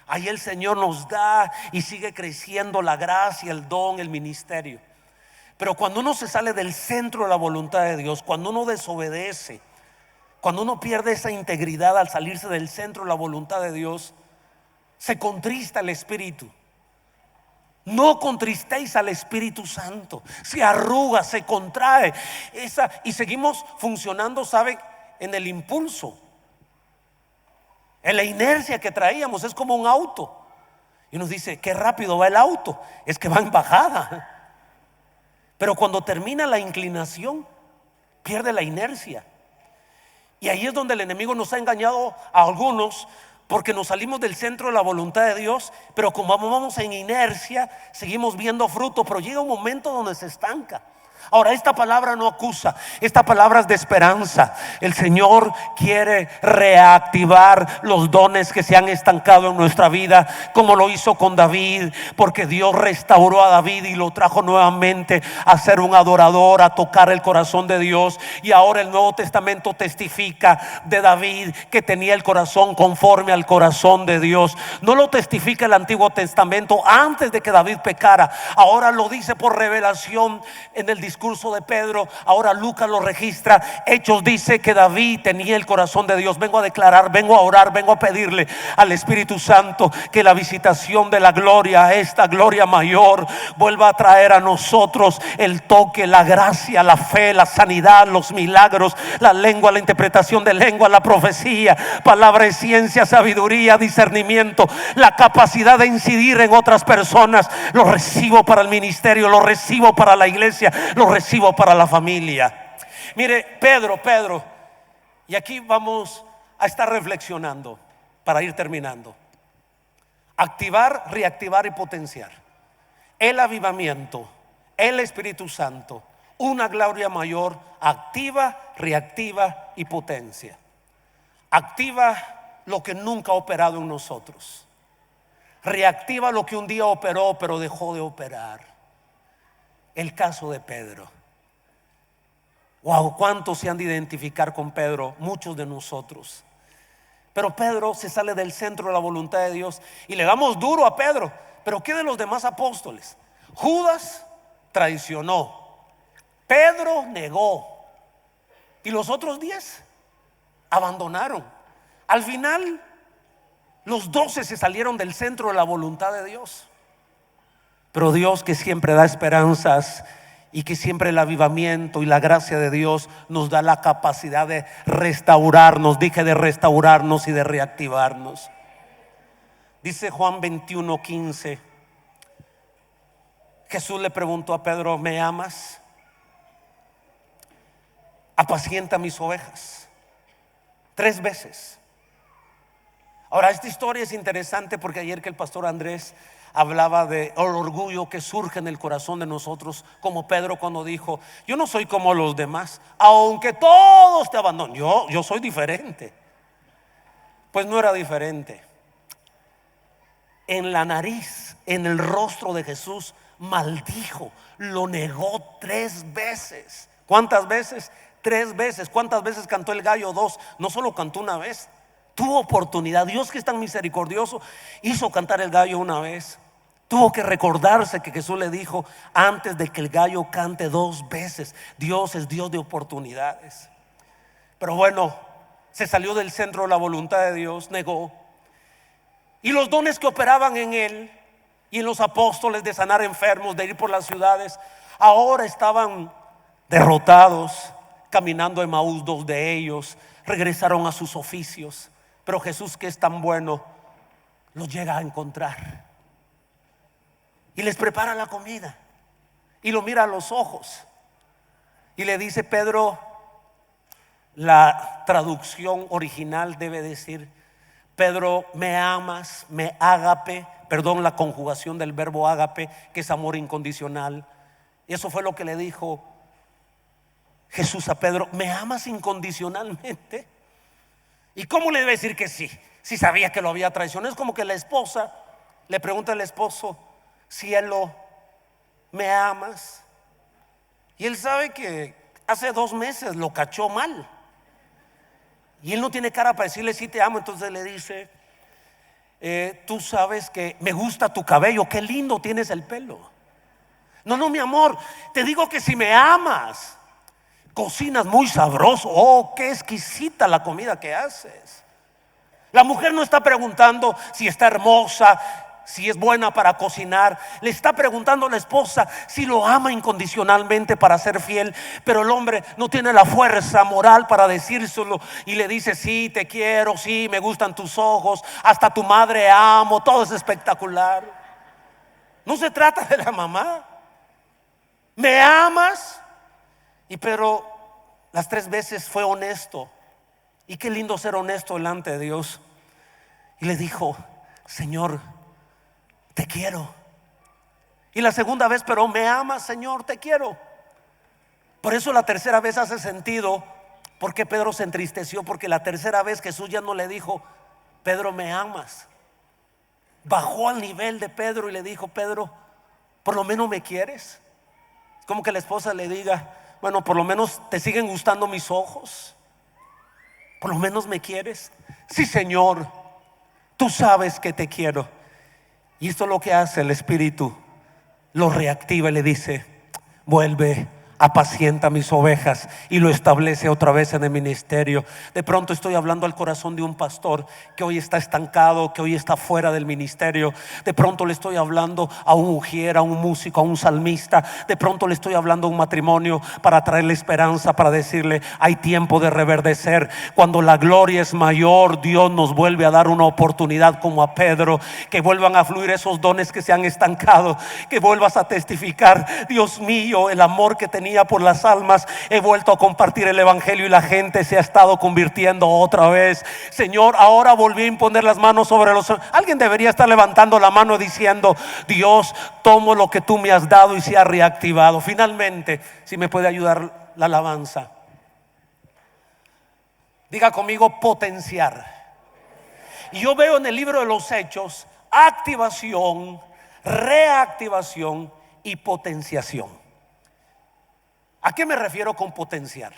ahí el Señor nos da y sigue creciendo la gracia, el don, el ministerio. Pero cuando uno se sale del centro de la voluntad de Dios, cuando uno desobedece, cuando uno pierde esa integridad al salirse del centro de la voluntad de Dios, se contrista el espíritu. No contristéis al Espíritu Santo. Se arruga, se contrae y seguimos funcionando, ¿saben? En el impulso, en la inercia que traíamos. Es como un auto. Y nos dice, qué rápido va el auto. Es que va en bajada. Pero cuando termina la inclinación, pierde la inercia. Y ahí es donde el enemigo nos ha engañado a algunos, porque nos salimos del centro de la voluntad de Dios, pero como vamos en inercia, seguimos viendo fruto, pero llega un momento donde se estanca. Ahora, esta palabra no acusa, esta palabra es de esperanza. El Señor quiere reactivar los dones que se han estancado en nuestra vida, como lo hizo con David, porque Dios restauró a David y lo trajo nuevamente a ser un adorador, a tocar el corazón de Dios. Y ahora el Nuevo Testamento testifica de David, que tenía el corazón conforme al corazón de Dios. No lo testifica el Antiguo Testamento antes de que David pecara, ahora lo dice por revelación en el discurso de Pedro. Ahora Lucas lo registra. Hechos dice que David tenía el corazón de Dios. Vengo a declarar, vengo a orar, vengo a pedirle al Espíritu Santo que la visitación de la gloria, esta gloria mayor, vuelva a traer a nosotros el toque, la gracia, la fe, la sanidad, los milagros, la lengua, la interpretación de lengua, la profecía, palabra de ciencia, sabiduría, discernimiento, la capacidad de incidir en otras personas. Lo recibo para el ministerio, lo recibo para la iglesia, lo recibo para la familia. Mire, Pedro, y aquí vamos a estar reflexionando para ir terminando. Activar, reactivar y potenciar. El avivamiento, el Espíritu Santo, una gloria mayor, activa, reactiva y potencia. Activa lo que nunca ha operado en nosotros. Reactiva lo que un día operó pero dejó de operar. El caso de Pedro. Wow, ¿cuántos se han de identificar con Pedro? Muchos de nosotros. Pero Pedro se sale del centro de la voluntad de Dios y le damos duro a Pedro. Pero ¿qué de los demás apóstoles? Judas traicionó, Pedro negó y los otros 10 abandonaron. Al final los 12 se salieron del centro de la voluntad de Dios. Pero Dios, que siempre da esperanzas y que siempre el avivamiento y la gracia de Dios nos da la capacidad de restaurarnos. Dije de restaurarnos y de reactivarnos. Dice Juan 21:15. Jesús le preguntó a Pedro, ¿me amas? Apacienta mis ovejas. 3 veces. Ahora, esta historia es interesante porque ayer que el pastor Andrés hablaba de el orgullo que surge en el corazón de nosotros, como Pedro cuando dijo: yo no soy como los demás, aunque todos te abandonen, yo soy diferente. Pues no era diferente. En la nariz, en el rostro de Jesús, maldijo, lo negó 3 veces. ¿Cuántas veces? 3 veces. ¿Cuántas veces cantó el gallo? 2. No solo cantó una vez, tuvo oportunidad. Dios, que es tan misericordioso, hizo cantar el gallo una vez. Tuvo que recordarse que Jesús le dijo antes de que el gallo cante 2 veces. Dios es Dios de oportunidades. Pero bueno, se salió del centro de la voluntad de Dios, negó. Y los dones que operaban en él y en los apóstoles de sanar enfermos, de ir por las ciudades, ahora estaban derrotados. Caminando a Emaús, 2 de ellos regresaron a sus oficios. Pero Jesús, que es tan bueno, los llega a encontrar y les prepara la comida y lo mira a los ojos y le dice: Pedro, la traducción original debe decir: Pedro, ¿me amas? Me ágape, perdón, la conjugación del verbo ágape, que es amor incondicional. Y eso fue lo que le dijo Jesús a Pedro: ¿me amas incondicionalmente? ¿Y cómo le debe decir que sí? Si sabía que lo había traicionado. Es como que la esposa le pregunta al esposo: cielo, ¿me amas? Y él sabe que hace 2 meses lo cachó mal y él no tiene cara para decirle sí te amo. Entonces le dice: tú sabes que me gusta tu cabello, qué lindo tienes el pelo. No, mi amor, te digo que si me amas, cocinas muy sabroso. Oh, qué exquisita la comida que haces. La mujer no está preguntando si está hermosa, si es buena para cocinar. Le está preguntando a la esposa si lo ama incondicionalmente para ser fiel. Pero el hombre no tiene la fuerza moral para decírselo y le dice: sí, te quiero, sí, me gustan tus ojos, hasta tu madre amo, todo es espectacular. No se trata de la mamá. ¿Me amas? Y pero las 3 veces fue honesto. Y qué lindo ser honesto delante de Dios. Y le dijo: Señor, te quiero. Y la segunda vez: pero me amas, Señor, te quiero. Por eso la tercera vez hace sentido porque Pedro se entristeció, porque la tercera vez Jesús ya no le dijo: Pedro, me amas. Bajó al nivel de Pedro y le dijo: Pedro, por lo menos me quieres. Es como que la esposa le diga: bueno, por lo menos te siguen gustando mis ojos, por lo menos me quieres. Sí, Señor, tú sabes que te quiero. Y esto es lo que hace el Espíritu: lo reactiva y le dice: vuelve, apacienta mis ovejas. Y lo establece otra vez en el ministerio. De pronto estoy hablando al corazón de un pastor que hoy está estancado, que hoy está fuera del ministerio. De pronto le estoy hablando a un ujier, a un músico, a un salmista. De pronto le estoy hablando a un matrimonio para traerle esperanza, para decirle: hay tiempo de reverdecer. Cuando la gloria es mayor, Dios nos vuelve a dar una oportunidad, como a Pedro, que vuelvan a fluir esos dones que se han estancado, que vuelvas a testificar: Dios mío, el amor que tenía por las almas, he vuelto a compartir el evangelio y la gente se ha estado convirtiendo otra vez. Señor, ahora volví a imponer las manos sobre los... Alguien debería estar levantando la mano diciendo: Dios, tomo lo que tú me has dado y se ha reactivado. Finalmente, si me puede ayudar la alabanza, diga conmigo: potenciar. Y yo veo en el libro de los Hechos activación, reactivación y potenciación. ¿A qué me refiero con potenciar?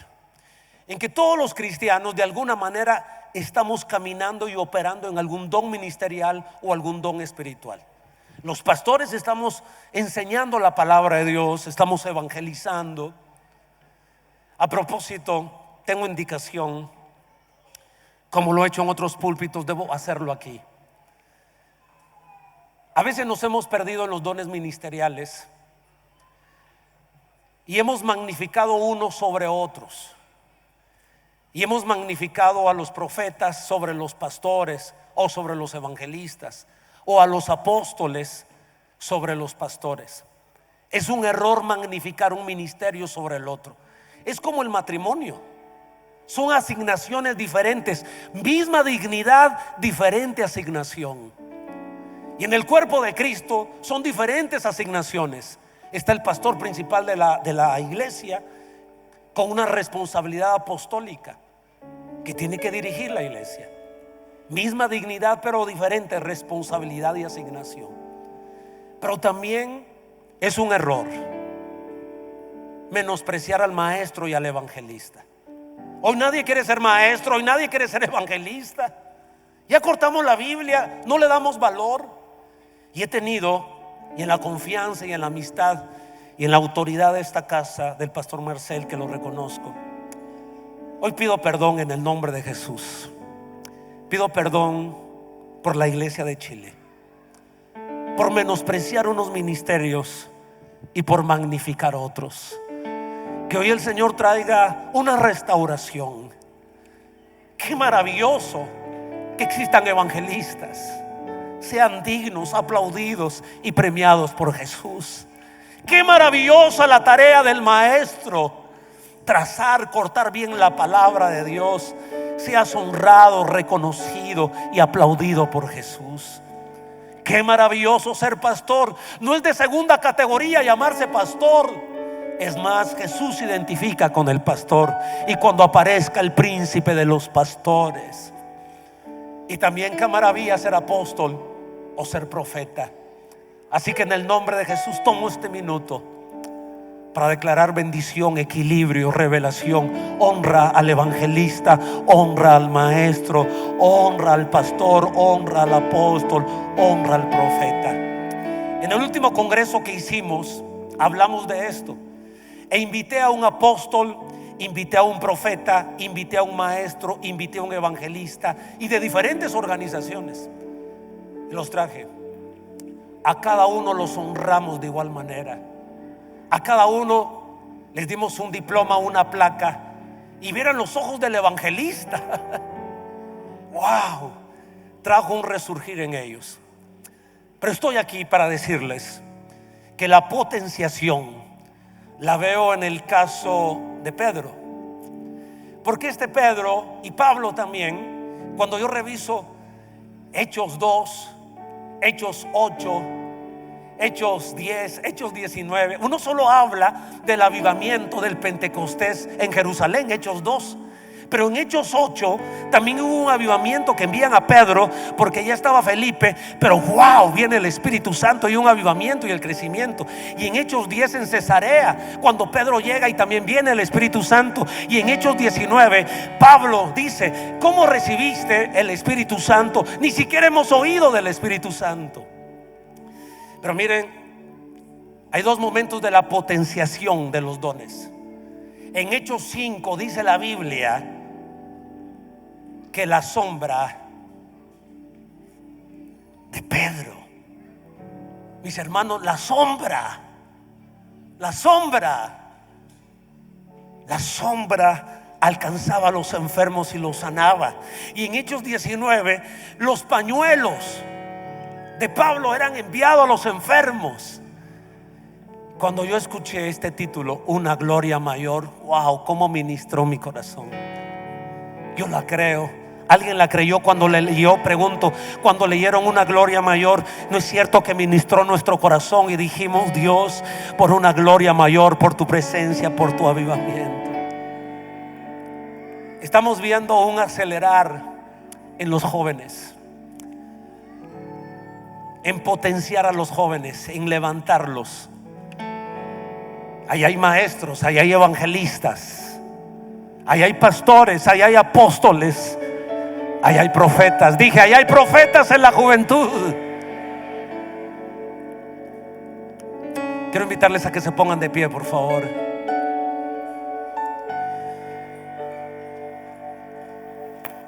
En que todos los cristianos de alguna manera estamos caminando y operando en algún don ministerial o algún don espiritual. Los pastores estamos enseñando la palabra de Dios, estamos evangelizando. A propósito, tengo indicación, como lo he hecho en otros púlpitos, debo hacerlo aquí. A veces nos hemos perdido en los dones ministeriales y hemos magnificado unos sobre otros. Y hemos magnificado a los profetas sobre los pastores, o sobre los evangelistas, o a los apóstoles sobre los pastores. Es un error magnificar un ministerio sobre el otro. Es como el matrimonio. Son asignaciones diferentes, misma dignidad, diferente asignación. Y en el cuerpo de Cristo son diferentes asignaciones. Está el pastor principal de la iglesia con una responsabilidad apostólica que tiene que dirigir la iglesia. Misma dignidad pero diferente responsabilidad y asignación. Pero también es un error menospreciar al maestro y al evangelista. Hoy nadie quiere ser maestro, hoy nadie quiere ser evangelista. Ya cortamos la Biblia, no le damos valor. Y he tenido, y en la confianza y en la amistad y en la autoridad de esta casa, del pastor Marcel, que lo reconozco, hoy pido perdón en el nombre de Jesús. Pido perdón por la iglesia de Chile, por menospreciar unos ministerios y por magnificar otros. Que hoy el Señor traiga una restauración. Qué maravilloso que existan evangelistas, sean dignos, aplaudidos y premiados por Jesús. Qué maravillosa la tarea del maestro: trazar, cortar bien la palabra de Dios. Seas honrado, reconocido y aplaudido por Jesús. Qué maravilloso ser pastor. No es de segunda categoría llamarse pastor. Es más, Jesús se identifica con el pastor. Y cuando aparezca el príncipe de los pastores. Y también qué maravilla ser apóstol o ser profeta. Así que en el nombre de Jesús tomo este minuto para declarar bendición, equilibrio, revelación, honra al evangelista, honra al maestro, honra al pastor, honra al apóstol, honra al profeta. En el último congreso que hicimos hablamos de esto e invité a un apóstol, invité a un profeta, invité a un maestro, invité a un evangelista y de diferentes organizaciones. Los traje. A cada uno los honramos de igual manera. A cada uno les dimos un diploma, una placa, y vieran los ojos del evangelista. Wow, trajo un resurgir en ellos. Pero estoy aquí para decirles que la potenciación la veo en el caso de Pedro. Porque este Pedro y Pablo también, cuando yo reviso Hechos 2, Hechos 8, Hechos 10, Hechos 19, uno solo habla del avivamiento del Pentecostés en Jerusalén, Hechos 2. Pero en Hechos 8 también hubo un avivamiento que envían a Pedro porque ya estaba Felipe. Pero wow, viene el Espíritu Santo y un avivamiento y el crecimiento. Y en Hechos 10 en Cesarea, cuando Pedro llega y también viene el Espíritu Santo. Y en Hechos 19 Pablo dice: ¿cómo recibiste el Espíritu Santo? Ni siquiera hemos oído del Espíritu Santo. Pero miren, hay dos momentos de la potenciación de los dones. En Hechos 5 dice la Biblia que la sombra de Pedro, mis hermanos, la sombra alcanzaba a los enfermos y los sanaba. Y en Hechos 19 los pañuelos de Pablo eran enviados a los enfermos. Cuando yo escuché este título, una gloria mayor, wow, cómo ministró mi corazón. Yo la creo. ¿Alguien la creyó cuando le leyó? Pregunto, cuando leyeron una gloria mayor, ¿no es cierto que ministró nuestro corazón y dijimos: Dios, por una gloria mayor, por tu presencia, por tu avivamiento? Estamos viendo un acelerar en los jóvenes, en potenciar a los jóvenes, en levantarlos. Ahí hay maestros, ahí hay evangelistas, ahí hay pastores, ahí hay apóstoles, ahí hay profetas. Dije, ahí hay profetas en la juventud. Quiero invitarles a que se pongan de pie, por favor.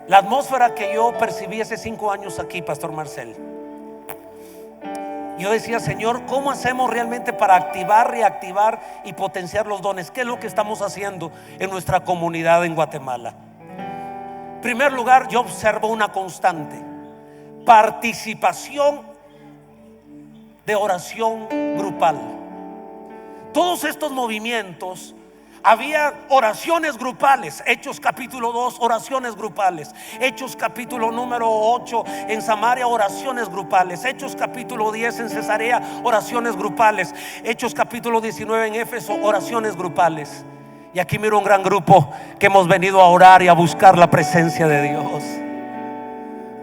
La atmósfera que yo percibí hace 5 años aquí, Pastor Marcel, yo decía: Señor, ¿cómo hacemos realmente para activar, reactivar y potenciar los dones? ¿Qué es lo que estamos haciendo en nuestra comunidad en Guatemala? En primer lugar, yo observo una constante participación de oración grupal. Todos estos movimientos Había oraciones grupales. Hechos capítulo 2, oraciones grupales. Hechos capítulo número 8 en Samaria, oraciones grupales. Hechos capítulo 10 en Cesarea, oraciones grupales. Hechos capítulo 19 en Éfeso, oraciones grupales. Y aquí miro un gran grupo que hemos venido a orar y a buscar la presencia de Dios.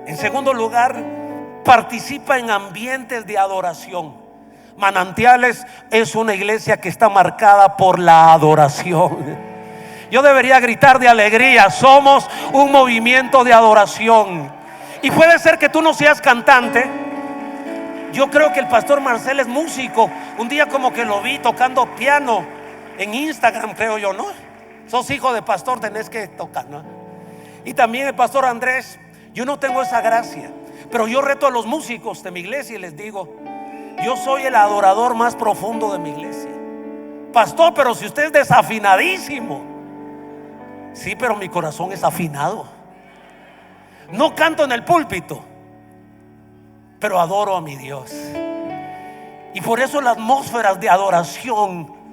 En segundo lugar, participa en ambientes de adoración. Manantiales es una iglesia que está marcada por la adoración. Yo debería gritar de alegría. Somos un movimiento de adoración. Y puede ser que tú no seas cantante. Yo creo que el pastor Marcel es músico. Un día como que lo vi tocando piano en Instagram, creo yo, ¿no? Sos hijo de pastor, tenés que tocar, ¿no? Y también el pastor Andrés. Yo no tengo esa gracia, pero yo reto a los músicos de mi iglesia y les digo: yo soy el adorador más profundo de mi iglesia. Pastor, pero si usted es desafinadísimo. Sí, pero mi corazón es afinado. No canto en el púlpito, pero adoro a mi Dios. Y por eso las atmósferas de adoración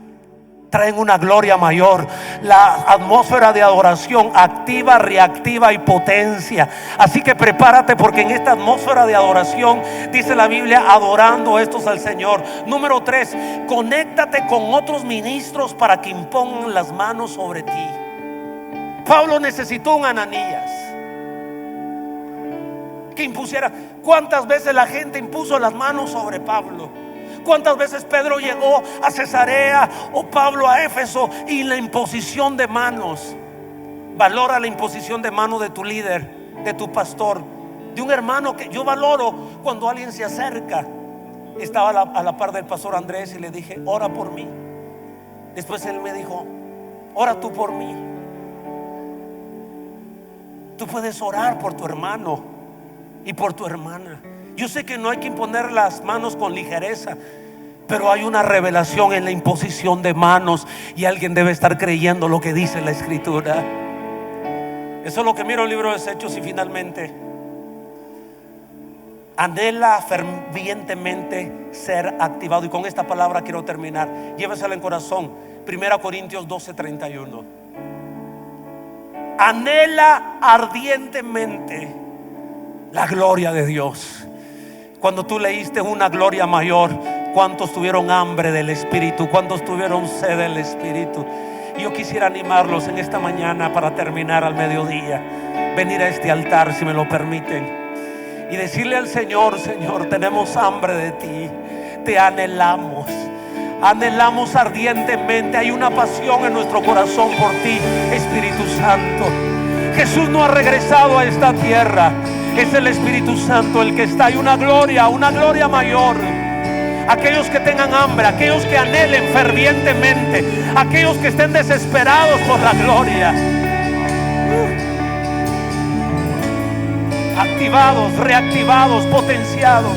traen una gloria mayor. La atmósfera de adoración activa, reactiva y potencia. Así que prepárate, porque en esta atmósfera de adoración, dice la Biblia, adorando estos al Señor. Número 3, conéctate con otros ministros para que impongan las manos sobre ti. Pablo necesitó un Ananías que impusiera. ¿Cuántas veces la gente impuso las manos sobre Pablo? ¿Cuántas veces Pedro llegó a Cesarea o Pablo a Éfeso y la imposición de manos? Valora la imposición de manos de tu líder, de tu pastor, de un hermano. Que yo valoro cuando alguien se acerca. Estaba a la par del pastor Andrés y le dije: ora por mí. Después él me dijo: ora tú por mí. Tú puedes orar por tu hermano y por tu hermana. Yo sé que no hay que imponer las manos con ligereza, pero hay una revelación en la imposición de manos, y alguien debe estar creyendo lo que dice la Escritura. Eso es lo que miro en el libro de Hechos. Y finalmente, anhela fervientemente ser activado. Y con esta palabra quiero terminar. Llévesela en corazón. 1 Corintios 12:31. Anhela ardientemente la gloria de Dios. Cuando tú leíste una gloria mayor, ¿cuántos tuvieron hambre del Espíritu? ¿Cuántos tuvieron sed del Espíritu? Y yo quisiera animarlos en esta mañana, para terminar al mediodía, venir a este altar, si me lo permiten, y decirle al Señor: Señor, tenemos hambre de ti, te anhelamos. Anhelamos ardientemente. Hay una pasión en nuestro corazón por ti, Espíritu Santo. Jesús no ha regresado a esta tierra. Es el Espíritu Santo el que está. Hay una gloria mayor. Aquellos que tengan hambre, aquellos que anhelen fervientemente, aquellos que estén desesperados por la gloria, activados, reactivados, potenciados.